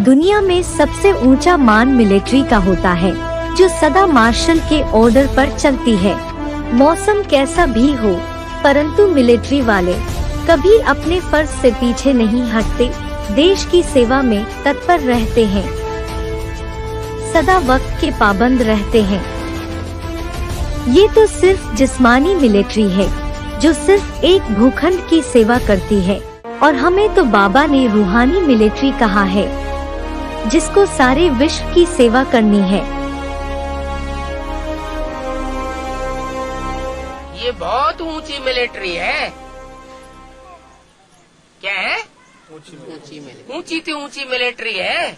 दुनिया में सबसे ऊंचा मान मिलिट्री का होता है, जो सदा मार्शल के ऑर्डर पर चलती है। मौसम कैसा भी हो, परंतु मिलिट्री वाले कभी अपने फर्ज से पीछे नहीं हटते, देश की सेवा में तत्पर रहते हैं, सदा वक्त के पाबंद रहते हैं। ये तो सिर्फ जिस्मानी मिलिट्री है, जो सिर्फ एक भूखंड की सेवा करती है, और हमें तो बाबा ने रूहानी मिलिट्री कहा है, जिसको सारे विश्व की सेवा करनी है। ये बहुत ऊंची मिलिट्री है। क्या है? ऊंची मिलिट्री है।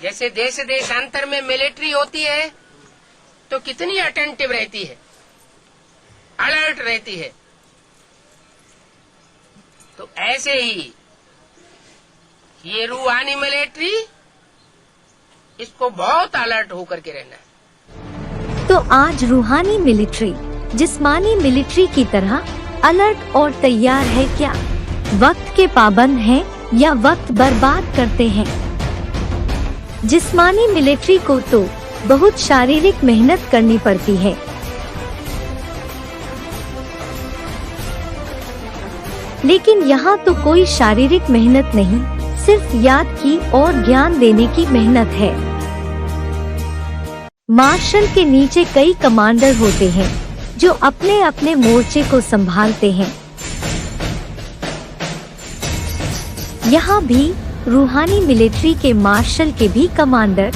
जैसे देश देशांतर में मिलिट्री होती है तो कितनी अटेंटिव रहती है, अलर्ट रहती है, तो ऐसे ही ये रूहानी मिलिट्री, इसको बहुत अलर्ट होकर के रहना है। तो आज रूहानी मिलिट्री जिस्मानी मिलिट्री की तरह अलर्ट और तैयार है क्या? वक्त के पाबंद हैं या वक्त बर्बाद करते हैं? जिस्मानी मिलिट्री को तो बहुत शारीरिक मेहनत करनी पड़ती है, लेकिन यहाँ तो कोई शारीरिक मेहनत नहीं, सिर्फ याद की और ज्ञान देने की मेहनत है। मार्शल के नीचे कई कमांडर होते हैं, जो अपने अपने मोर्चे को संभालते हैं। यहाँ भी रूहानी मिलिट्री के मार्शल के भी कमांडर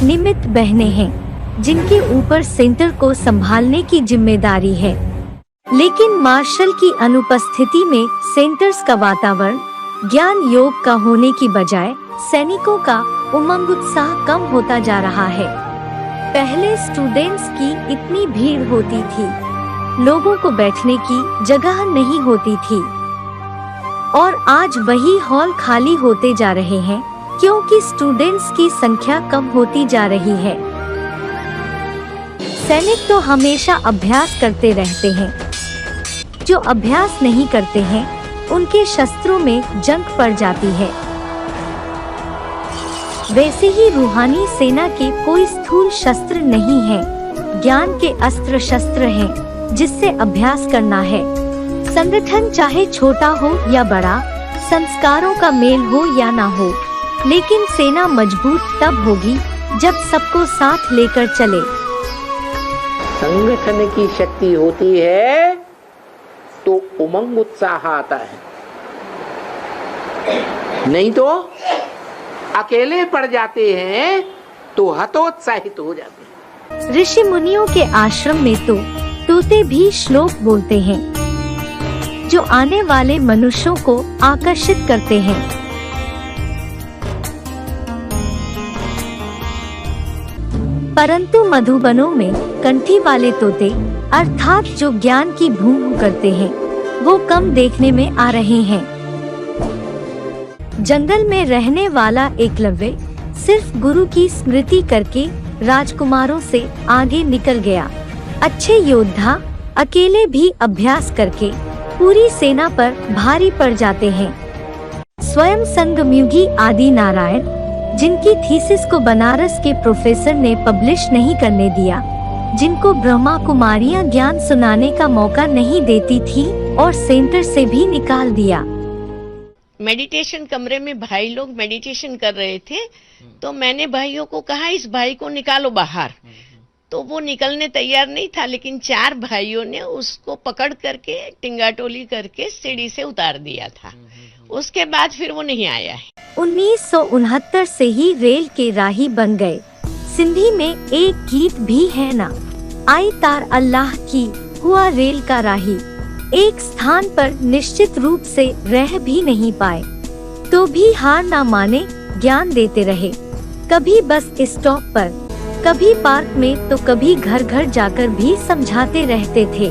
निमित्त बहने हैं, जिनके ऊपर सेंटर को संभालने की जिम्मेदारी है। लेकिन मार्शल की अनुपस्थिति में सेंटर्स का वातावरण ज्ञान योग का होने की बजाय सैनिकों का उमंग उत्साह कम होता जा रहा है। पहले स्टूडेंट्स की इतनी भीड़ होती थी, लोगों को बैठने की जगह नहीं होती थी, और आज वही हॉल खाली होते जा रहे हैं, क्योंकि स्टूडेंट्स की संख्या कम होती जा रही है। सैनिक तो हमेशा अभ्यास करते रहते हैं, जो अभ्यास नहीं करते हैं उनके शस्त्रों में जंग पड़ जाती है। वैसे ही रूहानी सेना के कोई स्थूल शस्त्र नहीं है, ज्ञान के अस्त्र शस्त्र हैं, जिससे अभ्यास करना है। संगठन चाहे छोटा हो या बड़ा, संस्कारों का मेल हो या ना हो, लेकिन सेना मजबूत तब होगी जब सबको साथ लेकर चले। संगठन की शक्ति होती है तो उमंग उत्साह आता है, नहीं तो अकेले पड़ जाते हैं तो हतोत्साहित हो जाते हैं। ऋषि मुनियों के आश्रम में तो तोते भी श्लोक बोलते हैं, जो आने वाले मनुष्यों को आकर्षित करते हैं। परंतु मधुबनों में कंठी वाले तोते, अर्थात जो ज्ञान की भूम करते हैं, वो कम देखने में आ रहे हैं। जंगल में रहने वाला एकलव्य सिर्फ गुरु की स्मृति करके राजकुमारों से आगे निकल गया। अच्छे योद्धा अकेले भी अभ्यास करके पूरी सेना पर भारी पड़ जाते हैं। स्वयं संगमयुगी आदि नारायण, जिनकी थीसिस को बनारस के प्रोफेसर ने पब्लिश नहीं करने दिया, जिनको ब्रह्मा कुमारियां ज्ञान सुनाने का मौका नहीं देती थी, और सेंटर से भी निकाल दिया। मेडिटेशन कमरे में भाई लोग मेडिटेशन कर रहे थे, तो मैंने भाइयों को कहा इस भाई को निकालो बाहर, तो वो निकलने तैयार नहीं था, लेकिन 4 भाइयों ने उसको पकड़ करके टिंगाटोली करके सीढ़ी से उतार दिया था। उसके बाद फिर वो नहीं आया है। 1969 से ही रेल के राही बन गए। सिंधी में एक गीत भी है ना, आई तार अल्लाह की हुआ रेल का राही। एक स्थान पर निश्चित रूप से रह भी नहीं पाए, तो भी हार ना माने, ज्ञान देते रहे। कभी बस स्टॉप पर, कभी पार्क में, तो कभी घर घर जाकर भी समझाते रहते थे।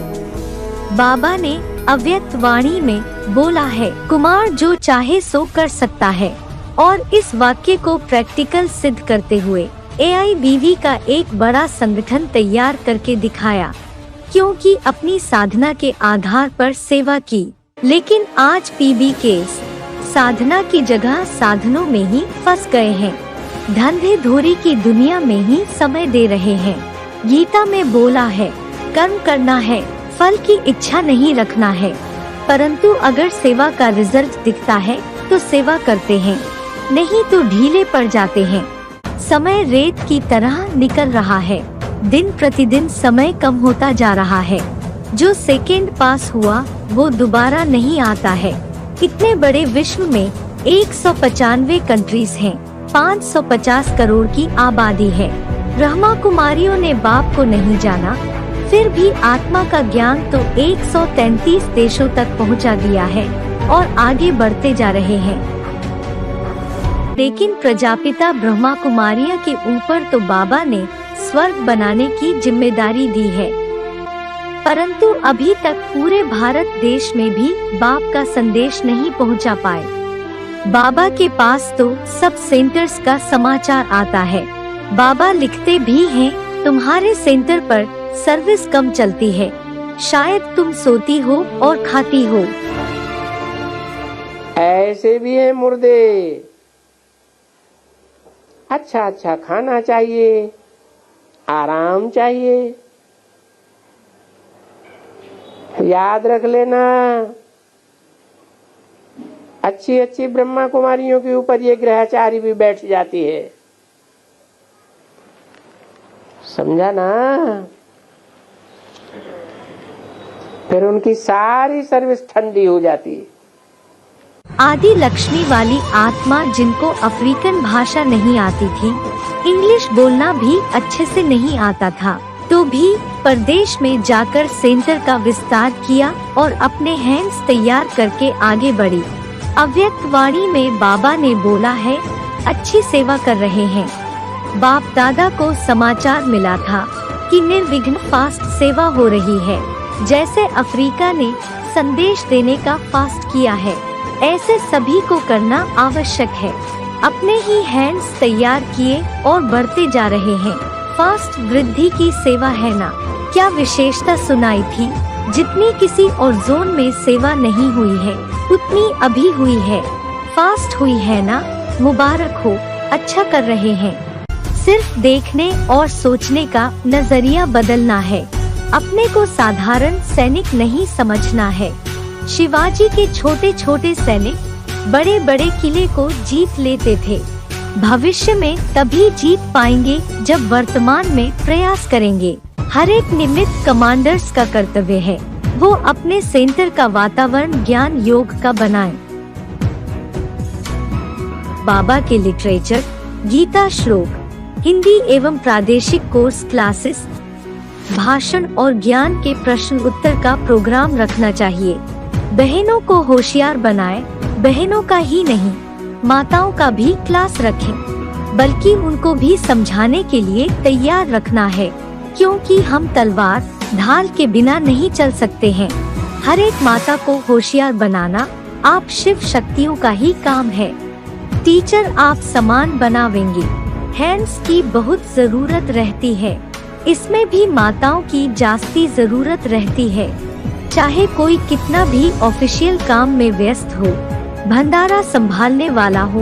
बाबा ने अव्यक्त वाणी में बोला है, कुमार जो चाहे सो कर सकता है, और इस वाक्य को प्रैक्टिकल सिद्ध करते हुए AIBV का एक बड़ा संगठन तैयार करके दिखाया, क्योंकि अपनी साधना के आधार पर सेवा की। लेकिन आज PB केस साधना की जगह साधनों में ही फंस गए हैं। धंधे धूरी की दुनिया में ही समय दे रहे हैं। गीता में बोला है, कर्म करना है, फल की इच्छा नहीं रखना है। परंतु अगर सेवा का रिजल्ट दिखता है तो सेवा करते हैं, नहीं तो ढीले पड़ जाते हैं। समय रेत की तरह निकल रहा है। दिन प्रतिदिन समय कम होता जा रहा है। जो सेकेंड पास हुआ वो दोबारा नहीं आता है। इतने बड़े विश्व में 195 कंट्रीज हैं, 550 करोड़ की आबादी है। ब्रह्मा कुमारियों ने बाप को नहीं जाना, फिर भी आत्मा का ज्ञान तो 133 देशों तक पहुंचा दिया है और आगे बढ़ते जा रहे हैं। लेकिन प्रजापिता ब्रह्मा कुमारियों के ऊपर तो बाबा ने स्वर्ग बनाने की जिम्मेदारी दी है, परंतु अभी तक पूरे भारत देश में भी बाप का संदेश नहीं पहुंचा पाए। बाबा के पास तो सब सेंटर्स का समाचार आता है। बाबा लिखते भी हैं, तुम्हारे सेंटर पर सर्विस कम चलती है, शायद तुम सोती हो और खाती हो। ऐसे भी है मुर्दे। अच्छा अच्छा खाना चाहिए, आराम चाहिए। याद रख लेना, अच्छी अच्छी ब्रह्मा कुमारियों के ऊपर ये ग्रहचारी भी बैठ जाती है, समझा ना? फिर उनकी सारी सर्विस ठंडी हो जाती है। आदि लक्ष्मी वाली आत्मा जिनको अफ्रीकन भाषा नहीं आती थी, इंग्लिश बोलना भी अच्छे से नहीं आता था, तो भी परदेश में जाकर सेंटर का विस्तार किया और अपने हैंड्स तैयार करके आगे बढ़ी। अव्यक्त वाणी में बाबा ने बोला है, अच्छी सेवा कर रहे हैं। बाप दादा को समाचार मिला था कि निर्विघ्न फास्ट सेवा हो रही है। जैसे अफ्रीका ने संदेश देने का फास्ट किया है, ऐसे सभी को करना आवश्यक है। अपने ही हैंड्स तैयार किए और बढ़ते जा रहे हैं। फास्ट वृद्धि की सेवा है ना? क्या विशेषता सुनाई थी? जितनी किसी और जोन में सेवा नहीं हुई है, उतनी अभी हुई है। फास्ट हुई है ना? मुबारक हो, अच्छा कर रहे हैं। सिर्फ देखने और सोचने का नजरिया बदलना है। अपने को साधारण सैनिक नहीं समझना है। शिवाजी के छोटे छोटे सैनिक बड़े बड़े किले को जीत लेते थे। भविष्य में तभी जीत पाएंगे जब वर्तमान में प्रयास करेंगे। हर एक निमित्त कमांडर्स का कर्तव्य है, वो अपने सेंटर का वातावरण ज्ञान योग का बनाएं। बाबा के लिटरेचर, गीता श्लोक, हिंदी एवं प्रादेशिक कोर्स क्लासेस, भाषण और ज्ञान के प्रश्न उत्तर का प्रोग्राम रखना चाहिए। बहनों को होशियार बनाए, बहनों का ही नहीं माताओं का भी क्लास रखें, बल्कि उनको भी समझाने के लिए तैयार रखना है, क्योंकि हम तलवार ढाल के बिना नहीं चल सकते हैं। हर एक माता को होशियार बनाना आप शिव शक्तियों का ही काम है। टीचर आप समान बनावेंगे। हैंड्स की बहुत जरूरत रहती है, इसमें भी माताओं की जास्ती जरूरत रहती है। चाहे कोई कितना भी ऑफिशियल काम में व्यस्त हो, भंडारा संभालने वाला हो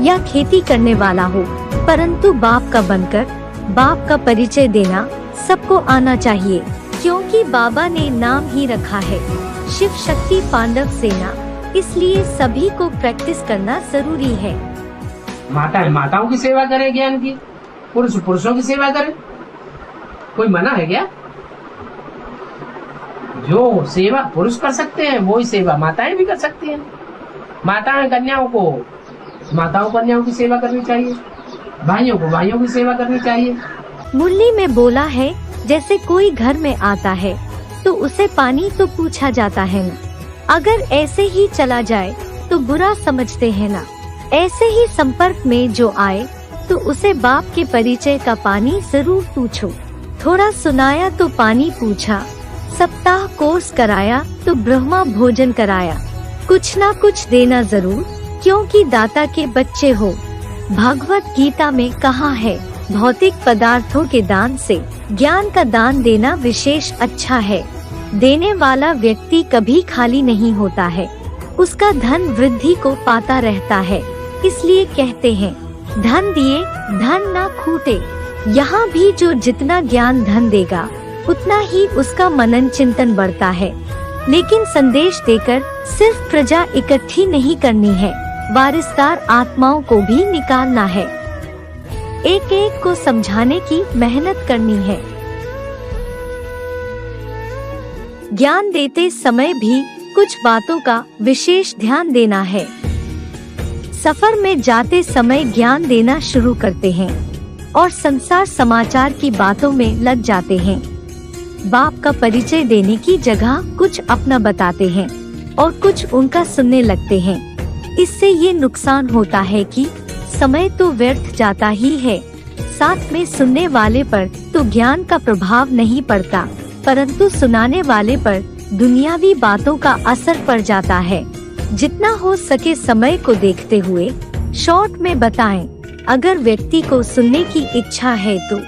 या खेती करने वाला हो, परंतु बाप का बनकर बाप का परिचय देना सबको आना चाहिए, क्योंकि बाबा ने नाम ही रखा है शिव शक्ति पांडव सेना, इसलिए सभी को प्रैक्टिस करना जरूरी है। माताओं की सेवा करें ज्ञान की, पुरुषों की सेवा करें, कोई मना है क्या? जो सेवा पुरुष कर सकते हैं वही सेवा माताएं भी कर सकती हैं। माताओं कन्याओं की सेवा करनी चाहिए, भाइयों को भाइयों की सेवा करनी चाहिए। मुरली में बोला है, जैसे कोई घर में आता है तो उसे पानी तो पूछा जाता है न, अगर ऐसे ही चला जाए तो बुरा समझते हैं ना। ऐसे ही संपर्क में जो आए तो उसे बाप के परिचय का पानी जरूर पूछो। थोड़ा सुनाया तो पानी पूछा, सप्ताह कोर्स कराया तो ब्रह्मा भोजन कराया। कुछ ना कुछ देना जरूर, क्योंकि दाता के बच्चे हो। भगवत गीता में कहा है, भौतिक पदार्थों के दान से ज्ञान का दान देना विशेष अच्छा है। देने वाला व्यक्ति कभी खाली नहीं होता है। उसका धन वृद्धि को पाता रहता है। इसलिए कहते हैं, धन दिए धन ना खूटे। यहाँ भी जो जितना ज्ञान धन देगा उतना ही उसका मनन चिंतन बढ़ता है। लेकिन संदेश देकर सिर्फ प्रजा इकट्ठी नहीं करनी है, वारिसदार आत्माओं को भी निकालना है। एक एक को समझाने की मेहनत करनी है। ज्ञान देते समय भी कुछ बातों का विशेष ध्यान देना है। सफर में जाते समय ज्ञान देना शुरू करते हैं और संसार समाचार की बातों में लग जाते हैं। बाप का परिचय देने की जगह कुछ अपना बताते हैं और कुछ उनका सुनने लगते हैं। इससे ये नुकसान होता है कि समय तो व्यर्थ जाता ही है, साथ में सुनने वाले पर तो ज्ञान का प्रभाव नहीं पड़ता, परंतु सुनाने वाले पर दुनियावी बातों का असर पड़ जाता है। जितना हो सके समय को देखते हुए शॉर्ट में बताएं। अगर व्यक्ति को सुनने की इच्छा है तो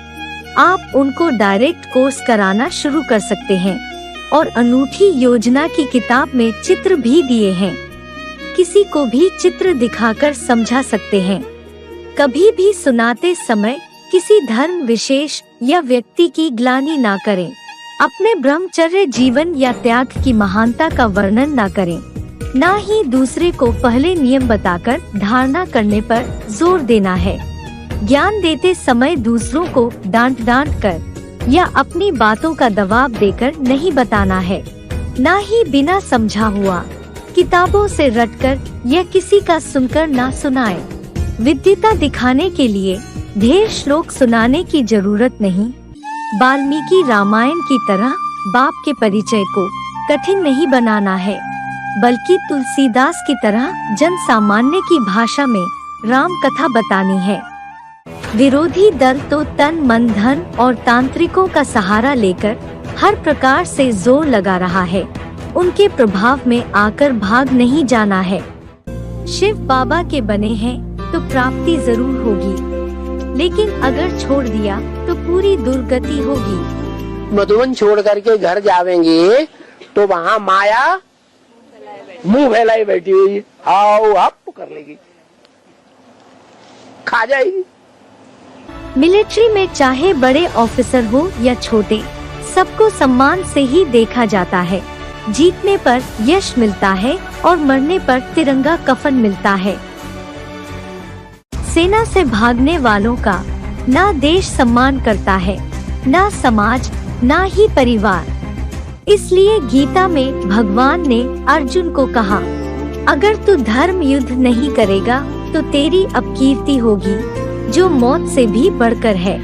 आप उनको डायरेक्ट कोर्स कराना शुरू कर सकते हैं और अनूठी योजना की किताब में चित्र भी दिए हैं। किसी को भी चित्र दिखाकर समझा सकते हैं। कभी भी सुनाते समय किसी धर्म विशेष या व्यक्ति की ग्लानि ना करें। अपने ब्रह्मचर्य जीवन या त्याग की महानता का वर्णन ना करें। ना ही दूसरे को पहले नियम बताकर धारणा करने पर जोर देना है। ज्ञान देते समय दूसरों को डांट कर या अपनी बातों का दबाव देकर नहीं बताना है। ना ही बिना समझा हुआ किताबों से रटकर या किसी का सुनकर ना सुनाए। विद्वता दिखाने के लिए ढेर श्लोक सुनाने की जरूरत नहीं। वाल्मीकि रामायण की तरह बाप के परिचय को कठिन नहीं बनाना है, बल्कि तुलसीदास की तरह जन सामान्य की भाषा में राम कथा बतानी है। विरोधी दल तो तन मन धन और तांत्रिकों का सहारा लेकर हर प्रकार से जोर लगा रहा है। उनके प्रभाव में आकर भाग नहीं जाना है। शिव बाबा के बने हैं तो प्राप्ति जरूर होगी, लेकिन अगर छोड़ दिया तो पूरी दुर्गति होगी। मधुबन छोड़ करके घर जावेंगे तो वहाँ माया मुंह फैलाई बैठी हुई है, आओ आप कर लेगी, खा जाएगी। मिलिट्री में चाहे बड़े ऑफिसर हो या छोटे, सबको सम्मान से ही देखा जाता है। जीतने पर यश मिलता है और मरने पर तिरंगा कफन मिलता है। सेना से भागने वालों का ना देश सम्मान करता है, ना समाज, ना ही परिवार। इसलिए गीता में भगवान ने अर्जुन को कहा, अगर तू धर्म युद्ध नहीं करेगा तो तेरी अपकीर्ति होगी, जो मौत से भी बढ़कर है।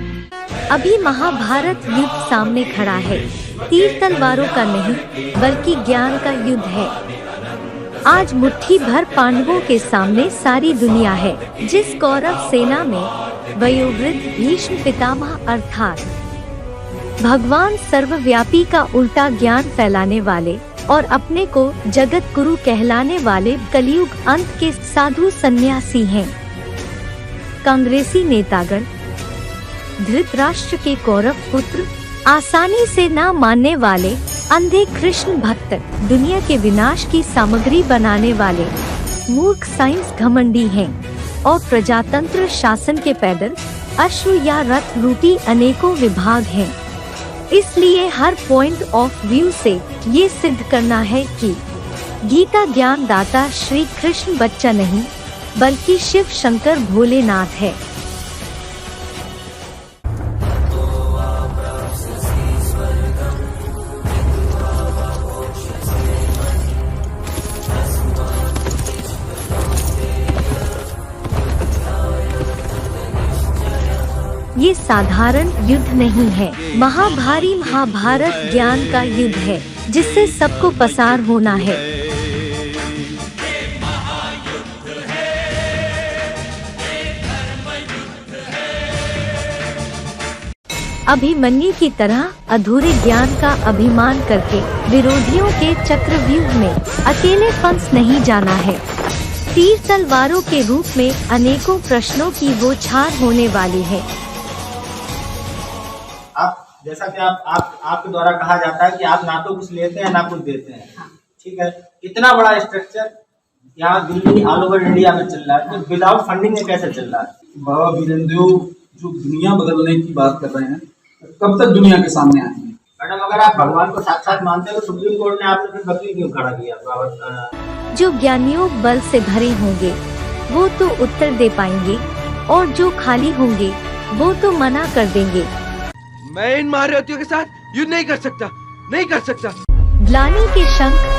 अभी महाभारत युद्ध सामने खड़ा है। तीर तलवारों का नहीं, बल्कि ज्ञान का युद्ध है। आज मुट्ठी भर पांडवों के सामने सारी दुनिया है। जिस कौरव सेना में वयोवृद्ध भीष्म पितामह अर्थात भगवान सर्वव्यापी का उल्टा ज्ञान फैलाने वाले और अपने को जगत गुरु कहलाने वाले कलयुग अंत के साधु सन्यासी हैं। कांग्रेसी नेतागण, धृतराष्ट्र के कौरव पुत्र, आसानी से ना मानने वाले अंधे कृष्ण भक्त, दुनिया के विनाश की सामग्री बनाने वाले मूर्ख साइंस घमंडी हैं और प्रजातंत्र शासन के पैदल अश्व या रथ रूटी अनेकों विभाग हैं। इसलिए हर पॉइंट ऑफ व्यू से ये सिद्ध करना है कि गीता ज्ञान दाता श्री कृष्ण बच्चा नहीं, बल्कि शिव शंकर भोलेनाथ है। ये साधारण युद्ध नहीं है, महाभारी महाभारत ज्ञान का युद्ध है, जिससे सबको पसार होना है। अभिमन्यु की तरह अधूरे ज्ञान का अभिमान करके विरोधियों के चक्रव्यूह में अकेले फंस नहीं जाना है। तीर तलवारों के रूप में अनेकों प्रश्नों की बौछार होने वाली है। आप जैसा कि आपके द्वारा कहा जाता है कि आप ना तो कुछ लेते हैं ना कुछ देते हैं, ठीक है। इतना बड़ा स्ट्रक्चर यहाँ दिल्ली ऑल ओवर इंडिया में चल रहा है, तो विदाउट फंडिंग में कैसे चल रहा है? बाबा वीरेंद्र देव जो दुनिया बदलने की बात कर रहे हैं, कब तक दुनिया के सामने आएंगे? मैडम, अगर आप भगवान को साक्षात मानते हो तो सुप्रीम कोर्ट ने आपने फिर वकील क्यों खड़ा किया? जो ज्ञानियों बल से भरे होंगे वो तो उत्तर दे पाएंगे, और जो खाली होंगे वो तो मना कर देंगे। मैं इन महारथियों के साथ युद्ध नहीं कर सकता, नहीं कर सकता। ग्लानि के शंख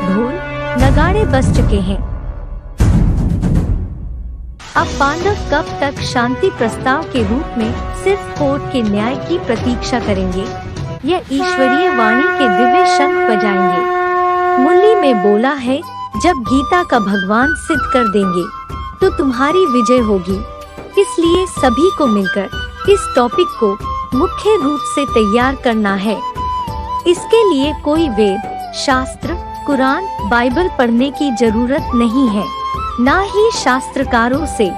ढोल नगाड़े बज चुके हैं। अब पांडव कब तक शांति प्रस्ताव के रूप में सिर्फ कोर्ट के न्याय की प्रतीक्षा करेंगे या ईश्वरीय वाणी के दिव्य शंख बजाएंगे? मुरली में बोला है, जब गीता का भगवान सिद्ध कर देंगे तो तुम्हारी विजय होगी। इसलिए सभी को मिलकर इस टॉपिक को मुख्य रूप से तैयार करना है। इसके लिए कोई वेद, शास्त्र, कुरान, बाइबल पढ़ने की जरूरत नहीं है, ना ही शास्त्रकारों से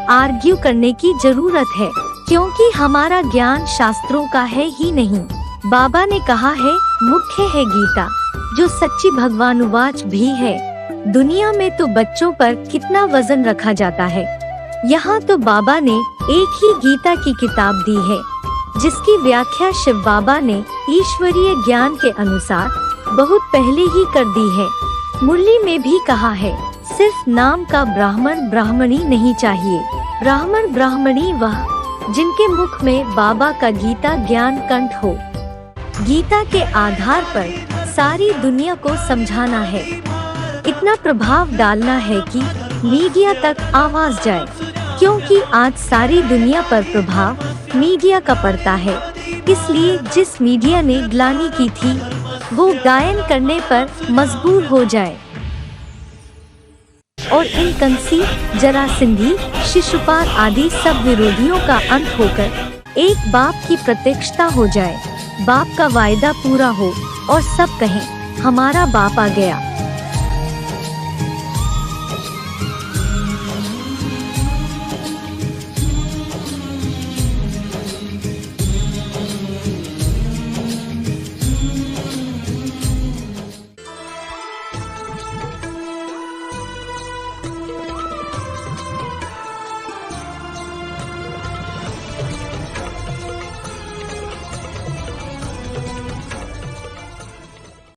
आर्ग्यू करने की जरूरत है, क्योंकि हमारा ज्ञान शास्त्रों का है ही नहीं। बाबा ने कहा है, मुख्य है गीता, जो सच्ची भगवानुवाच भी है। दुनिया में तो बच्चों पर कितना वजन रखा जाता है, यहाँ तो बाबा ने एक ही गीता की किताब दी है, जिसकी व्याख्या शिव बाबा ने ईश्वरीय ज्ञान के अनुसार बहुत पहले ही कर दी है। मुरली में भी कहा है, सिर्फ नाम का ब्राह्मण ब्राह्मणी नहीं चाहिए। ब्राह्मण ब्राह्मणी वह जिनके मुख में बाबा का गीता ज्ञान कंठ हो। गीता के आधार पर सारी दुनिया को समझाना है, इतना प्रभाव डालना है कि मीडिया तक आवाज जाए, क्योंकि आज सारी दुनिया पर प्रभाव मीडिया का पड़ता है। इसलिए जिस मीडिया ने ग्लानि की थी वो गायन करने पर मजबूर हो जाए और इन कंसी, जरासिंधी, शिशुपाल आदि सब विरोधियों का अंत होकर एक बाप की प्रत्यक्षता हो जाए, बाप का वायदा पूरा हो और सब कहें, हमारा बाप आ गया।